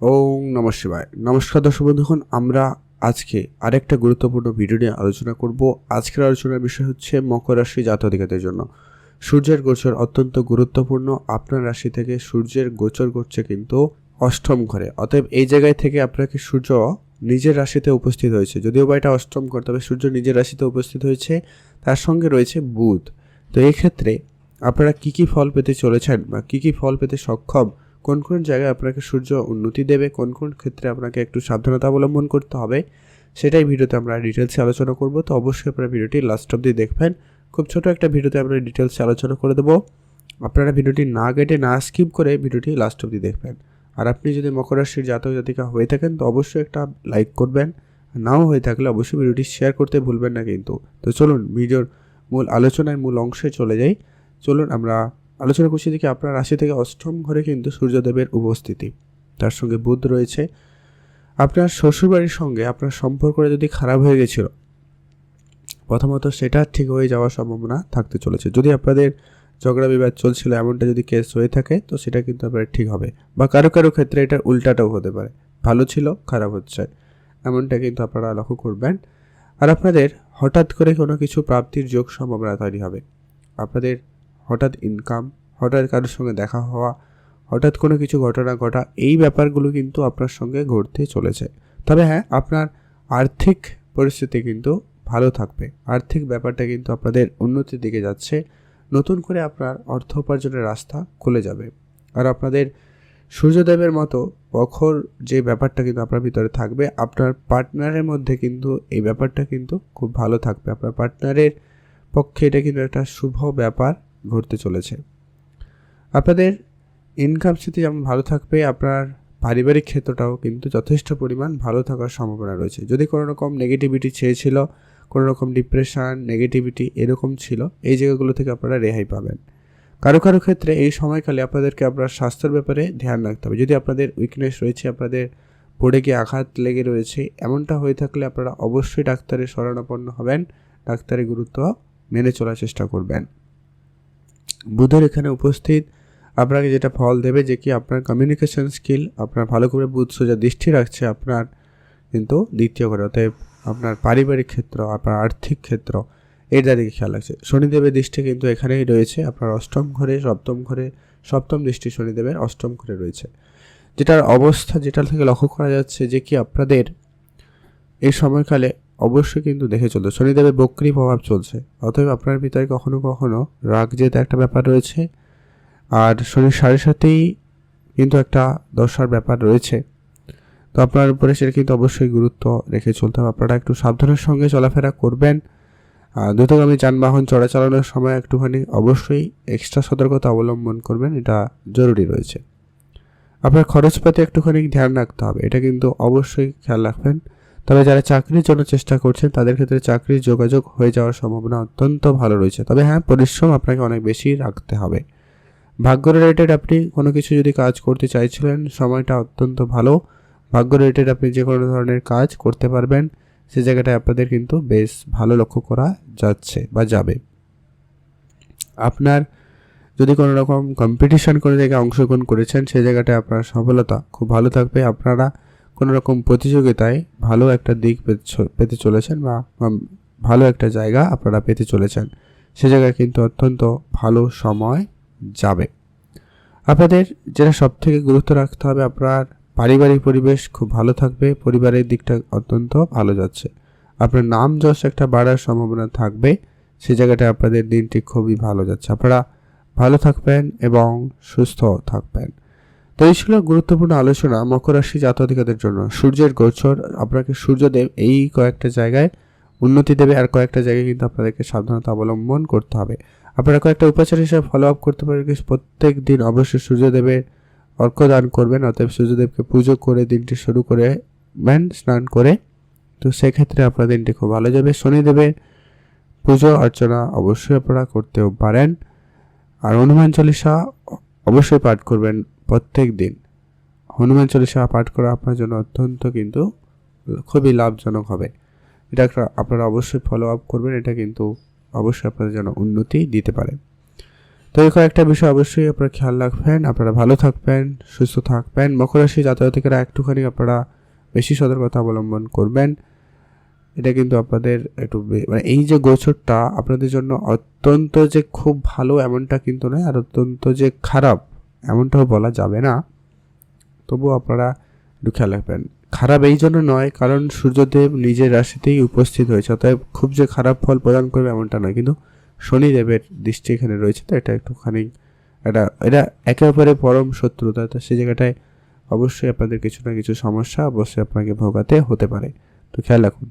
ওম নমঃ শিবায়। নমস্কার দর্শক বন্ধুগণ, আমরা আজকে আরেকটা গুরুত্বপূর্ণ ভিডিও নিয়ে আলোচনা করব। আজকের আলোচনার বিষয় হচ্ছে মকর রাশি জাতক-জাতিকাদের জন্য সূর্যের গোচর অত্যন্ত গুরুত্বপূর্ণ। আপনার রাশি থেকে সূর্যের গোচর করছে কিন্তু অষ্টম ঘরে, অতএব এই জায়গায় থেকে আপনাকে সূর্য নিজের রাশিতে উপস্থিত হয়েছে। যদিও বা এটা অষ্টম ঘর, তবে সূর্য নিজের রাশিতে উপস্থিত হয়েছে, তার সঙ্গে রয়েছে বুধ। তো এই ক্ষেত্রে আপনারা কী কী ফল পেতে চলেছেন বা কী কী ফল পেতে সক্ষম, কোন কোন জায়গায় আপনাকে সূর্য উন্নতি দেবে, কোন কোন ক্ষেত্রে আপনাকে একটু সাবধানতা অবলম্বন করতে হবে, সেটাই ভিডিওতে আমরা ডিটেলসে আলোচনা করব। তো অবশ্যই আপনারা ভিডিওটি লাস্ট অবধি দেখবেন। খুব ছোট একটা ভিডিওতে আমরা ডিটেলসে আলোচনা করে দেবো। আপনারা ভিডিওটি না কেটে না স্কিপ করে ভিডিওটি লাস্ট অবধি দেখবেন। আর আপনি যদি মকর রাশির জাতক জাতিকা হয়ে থাকেন তো অবশ্যই একটা লাইক করবেন, নাও হয়ে থাকলে অবশ্যই ভিডিওটি শেয়ার করতে ভুলবেন না কিন্তু। তো চলুন ভিডিওর মূল আলোচনায়, মূল অংশে চলে যাই। চলুন আমরা আলোচনা করছি দেখি আপনার রাশি থেকে অষ্টম ঘরে কিন্তু সূর্যদেবের উপস্থিতি, তার সঙ্গে বুধ রয়েছে। আপনার শ্বশুরবাড়ির সঙ্গে আপনার সম্পর্কটা যদি খারাপ হয়ে গেছিল, প্রথমত সেটা ঠিক হয়ে যাওয়ার সম্ভাবনা থাকতে চলেছে। যদি আপনাদের ঝগড়া বিবাদ চলছিল, এমনটা যদি কেস হয়ে থাকে, তো সেটা কিন্তু আপনার ঠিক হবে। বা কারো কারো ক্ষেত্রে এটার উল্টাটাও হতে পারে, ভালো ছিল খারাপ হচ্ছে, এমনটা কিন্তু আপনারা লক্ষ্য করবেন। আর আপনাদের হঠাৎ করে কোনো কিছু প্রাপ্তির যোগ সম্ভাবনা তৈরি হবে। আপনাদের হঠাৎ ইনকাম, হঠাৎ কারোর সঙ্গে দেখা হওয়া, হঠাৎ কোনো কিছু ঘটনা ঘটা, এই ব্যাপারগুলো কিন্তু আপনার সঙ্গে ঘটতে চলেছে। তবে হ্যাঁ, আপনার আর্থিক পরিস্থিতি কিন্তু ভালো থাকবে। আর্থিক ব্যাপারটা কিন্তু আপনাদের উন্নতির দিকে যাচ্ছে। নতুন করে আপনার অর্থ উপার্জনের রাস্তা খুলে যাবে। আর আপনাদের সূর্যদেবের মতো প্রখর যে ব্যাপারটা কিন্তু আপনার ভিতরে থাকবে, আপনার পার্টনারের মধ্যে কিন্তু এই ব্যাপারটা কিন্তু খুব ভালো থাকবে। আপনার পার্টনারের পক্ষে এটা কিন্তু একটা শুভ ব্যাপার ঘটতে চলেছে। আপনাদের ইনকাম স্থিতি যেমন ভালো থাকবে, আপনার পারিবারিক ক্ষেত্রটাও কিন্তু যথেষ্ট পরিমাণ ভালো থাকার সম্ভাবনা রয়েছে। যদি কোনো রকম নেগেটিভিটি চেয়েছিল, কোনো রকম ডিপ্রেশন, নেগেটিভিটি এরকম ছিল, এই জায়গাগুলো থেকে আপনারা রেহাই পাবেন। কারো কারো ক্ষেত্রে এই সময়কালে আপনাদেরকে আপনার স্বাস্থ্যের ব্যাপারে ধ্যান রাখতে হবে। যদি আপনাদের উইকনেস রয়েছে, আপনাদের পড়ে গিয়ে আঘাত লেগে রয়েছে, এমনটা হয়ে থাকলে আপনারা অবশ্যই ডাক্তারের শরণাপন্ন হবেন, ডাক্তারের গুরুত্ব মেনে চলার চেষ্টা করবেন। বুধের এখানে উপস্থিত আপনাকে যেটা ফল দেবে, যে কি আপনার কমিউনিকেশন স্কিল, আপনার ভালো করে বুধ সোজা দৃষ্টি রাখছে আপনার কিন্তু দ্বিতীয় ঘরে, অতএব আপনার পারিবারিক ক্ষেত্র, আপনার আর্থিক ক্ষেত্র, এটার দিকে খেয়াল রাখছে। শনিদেবের দৃষ্টি কিন্তু এখানেই রয়েছে, আপনার অষ্টম ঘরে, সপ্তম ঘরে। সপ্তম দৃষ্টি শনিদেবের অষ্টম ঘরে রয়েছে, যেটার অবস্থা, যেটা থেকে লক্ষ্য করা যাচ্ছে যে কি আপনাদের এই সময়কালে অবশ্যই কিন্তু দেখে চলতে শনিদেবের বক্রী প্রভাব চলছে। অতএব আপনার ভিতরে কখনো কখনো রাগ যেতে একটা ব্যাপার রয়েছে, আর শনির সাড়ে সাথেই কিন্তু একটা দশার ব্যাপার রয়েছে। তো আপনার উপরে সেটা কিন্তু অবশ্যই গুরুত্ব রেখে চলতে হবে। আপনারা একটু সাবধানের সঙ্গে চলাফেরা করবেন। দ্রুতগামী যানবাহন চলাচালনের সময় একটুখানি অবশ্যই এক্সট্রা সতর্কতা অবলম্বন করবেন, এটা জরুরি রয়েছে। আপনার খরচপাতি একটুখানি ধ্যান রাখতে হবে, এটা কিন্তু অবশ্যই খেয়াল রাখবেন। তবে যারা চাকরির জন্য চেষ্টা করছেন, তাদের ক্ষেত্রে চাকরির যোগাযোগ হয়ে যাওয়ার সম্ভাবনা অত্যন্ত ভালো রয়েছে। তবে হ্যাঁ, পরিশ্রম আপনাকে অনেক বেশি রাখতে হবে। ভাগ্য রিলেটেড আপনি কোনো কিছু যদি কাজ করতে চাইছিলেন, সময়টা অত্যন্ত ভালো। ভাগ্য রিলেটেড আপনি যে কোনো ধরনের কাজ করতে পারবেন, সে জায়গাটায় আপনাদের কিন্তু বেশ ভালো লক্ষ্য করা যাচ্ছে বা যাবে। আপনার যদি কোনো রকম কম্পিটিশন কোনো জায়গায় অংশগ্রহণ করেছেন, সেই জায়গাটায় আপনার সফলতা খুব ভালো থাকবে। আপনারা কোনো রকম প্রতিযোগিতায় ভালো একটা দিক পেতে চলেছেন বা ভালো একটা জায়গা আপনারা পেতে চলেছেন, সে জায়গায় কিন্তু অত্যন্ত ভালো সময় যাবে। আপনাদের যেটা সব থেকে গুরুত্ব রাখতে হবে, আপনার পারিবারিক পরিবেশ খুব ভালো থাকবে, পরিবারের দিকটা অত্যন্ত ভালো যাচ্ছে। আপনার নাম যশ একটা বাড়ার সম্ভাবনা থাকবে, সে জায়গাটায় আপনাদের দিনটি খুবই ভালো যাচ্ছে। আপনারা ভালো থাকবেন এবং সুস্থ থাকবেন। তো এই ছিল গুরুত্বপূর্ণ আলোচনা মকর রাশি জাতক-জাতিকাদের জন্য। সূর্যের গোচর, আপনাকে সূর্যদেব এই কয়েকটা জায়গায় উন্নতি দেবে, আর কয়েকটা জায়গায় কিন্তু আপনাদেরকে সাবধানতা অবলম্বন করতে হবে। আপনারা কয়েকটা উপাচার হিসেবে ফলো আপ করতে পারেন। প্রত্যেক দিন অবশ্যই সূর্যদেবের অর্ঘ্যদান করবেন, অতএব সূর্যদেবকে পুজো করে দিনটি শুরু করবেন স্নান করে। তো সেক্ষেত্রে আপনার দিনটি খুব ভালো যাবে। শনিদেবের পুজো অর্চনা অবশ্যই আপনারা করতেও পারেন। আর হনুমান চল্লিশা অবশ্যই পাঠ করবেন প্রত্যেক দিন। হনুমান চল্লিশা পাঠ করা আপনার জন্য অত্যন্ত কিন্তু খুবই লাভজনক হবে। এটা আপনারা অবশ্যই ফলো আপ করবেন, এটা কিন্তু অবশ্যই আপনাদের জন্য উন্নতি দিতে পারে। তো তো এই কয়েকটা বিষয় অবশ্যই আপনারা খেয়াল রাখবেন, আপনারা ভালো থাকবেন, সুস্থ থাকবেন। মকর রাশি জাতকেরা একটুখানি আপনারা বেশি সতর্কতা অবলম্বন করবেন। এটা কিন্তু আপনাদের একটু মানে এই যে গোচরটা আপনাদের জন্য অত্যন্ত যে খুব ভালো এমনটা কিন্তু নয়, আর অত্যন্ত যে খারাপ এমনটাও বলা যাবে না। তবুও আপনারা একটু খেয়াল রাখবেন। খারাপ এই জন্য নয় কারণ সূর্যদেব নিজের রাশিতেই উপস্থিত হয়েছে, অতএব খুব যে খারাপ ফল প্রদান করবে এমনটা নয়, কিন্তু শনিদেবের দৃষ্টি এখানে রয়েছে। তো এটা একটুখানি এটা একে অপরের পরম শত্রুতা, তো সেই জায়গাটায় অবশ্যই আপনাদের কিছু না কিছু সমস্যা অবশ্যই আপনাকে ভোগাতে হতে পারে। তো খেয়াল রাখুন।